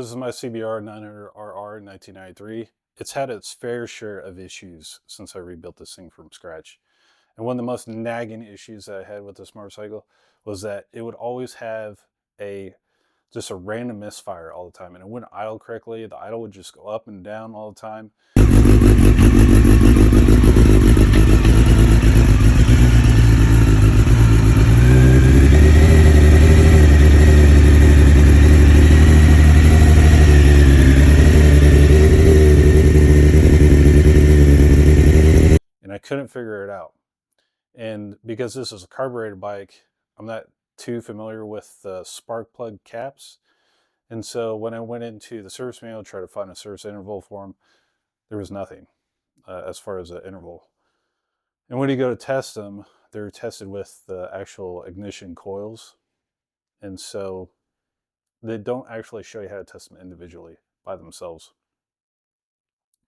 So this is my CBR 900RR 1993. It's had its fair share of issues since I rebuilt this thing from scratch. And one of the most nagging issues that I had with this motorcycle was that it would always have just a random misfire all the time, and it wouldn't idle correctly. The idle would just go up and down all the time. And I couldn't figure it out. And because this is a carbureted bike, I'm not too familiar with the spark plug caps. And so when I went into the service manual to try to find a service interval for them, there was nothing as far as the interval. And when you go to test them, they're tested with the actual ignition coils. And so they don't actually show you how to test them individually by themselves.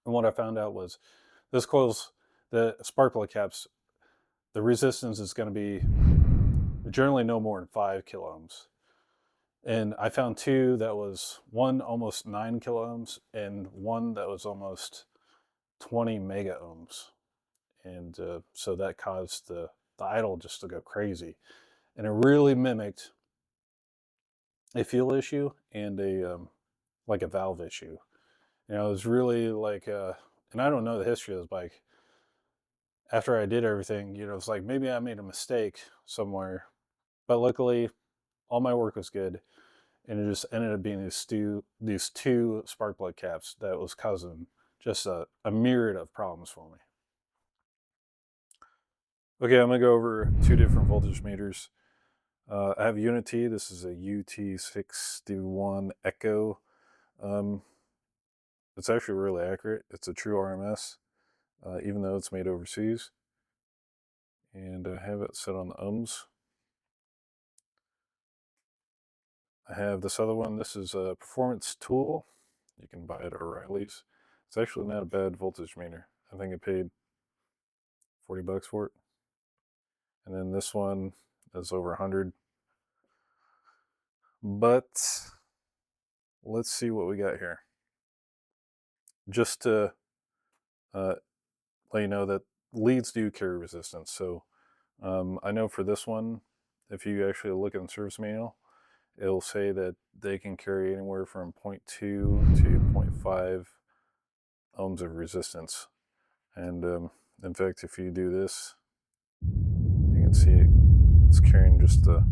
And what I found out was this coils, the spark plug caps, the resistance is going to be generally no more than 5 kiloohms. And I found two that was one almost 9 kiloohms and one that was almost 20 mega ohms. And so that caused the idle just to go crazy. And it really mimicked a fuel issue and like a valve issue. You know, it was really like, and I don't know the history of this bike. After I did everything, you know, it's like maybe I made a mistake somewhere, but luckily all my work was good. And it just ended up being these two spark plug caps that was causing just a myriad of problems for me. Okay, I'm gonna go over two different voltage meters. I have Unity. This is a UT61 Echo. It's actually really accurate. It's a true RMS, even though it's made overseas. And I have it set on the ohms. I have this other one. This is a Performance Tool. You can buy it at O'Reilly's. It's actually not a bad voltage meter. I think I paid $40 for it. And then this one is over 100. But let's see what we got here. Just to let you know that leads do carry resistance. So I know for this one, if you actually look in the service manual, it'll say that they can carry anywhere from 0.2 to 0.5 ohms of resistance. And in fact, if you do this, you can see it's carrying just a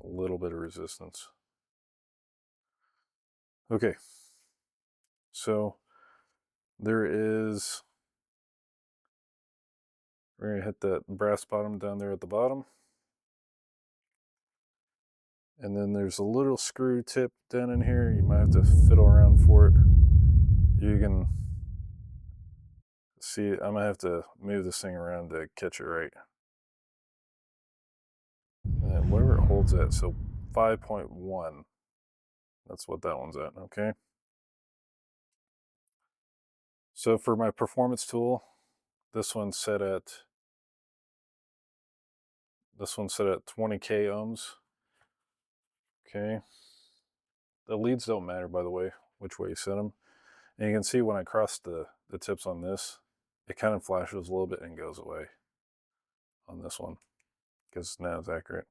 little bit of resistance. Okay, so there is, we're gonna hit that brass bottom down there at the bottom. And then there's a little screw tip down in here. You might have to fiddle around for it. You can see, I'm gonna have to move this thing around to catch it right. And whatever it holds at, so 5.1. That's what that one's at, okay? So for my performance tool, this one's set at 20k ohms. Okay. The leads don't matter, by the way, which way you set them. And you can see when I cross the tips on this, it kind of flashes a little bit and goes away on this one because now it's accurate.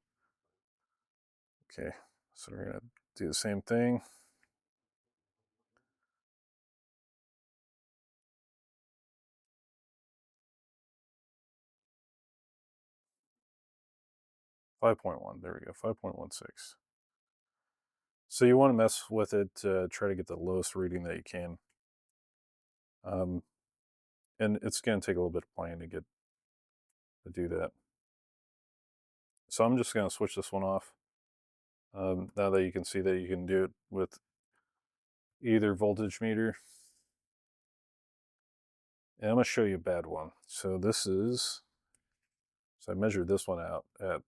Okay, so we're gonna do the same thing. .1, there we go, 5.16. So you want to mess with it to try to get the lowest reading that you can. And it's going to take a little bit of playing to do that. So I'm just going to switch this one off. Now that you can see that you can do it with either voltage meter. And I'm going to show you a bad one. So this is, so I measured this one out at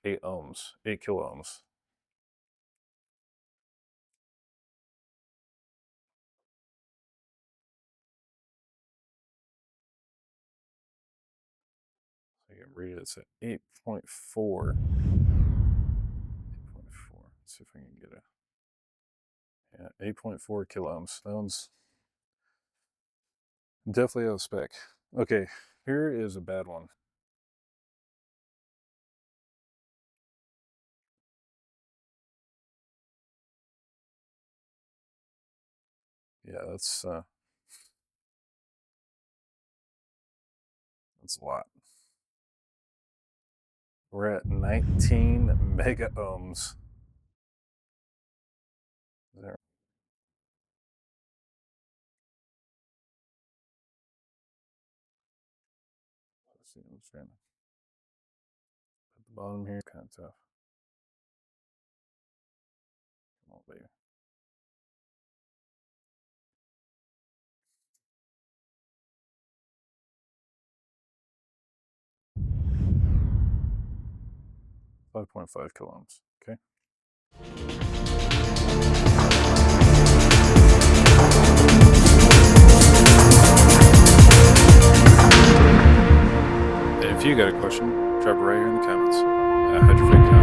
8 ohms, 8 kiloohms. So you can read it, it's at 8.4. 8.4. Let's see if I can get a 8.4 kiloohms. That one's definitely out of spec. Okay, here is a bad one. Yeah, that's a lot. We're at 19 mega ohms. There. Let's see, I'm trying to at the bottom here, kind of tough. Come on, baby. .5 kiloohms. Okay. If you got a question, drop it right here in the comments. How'd you figure it out?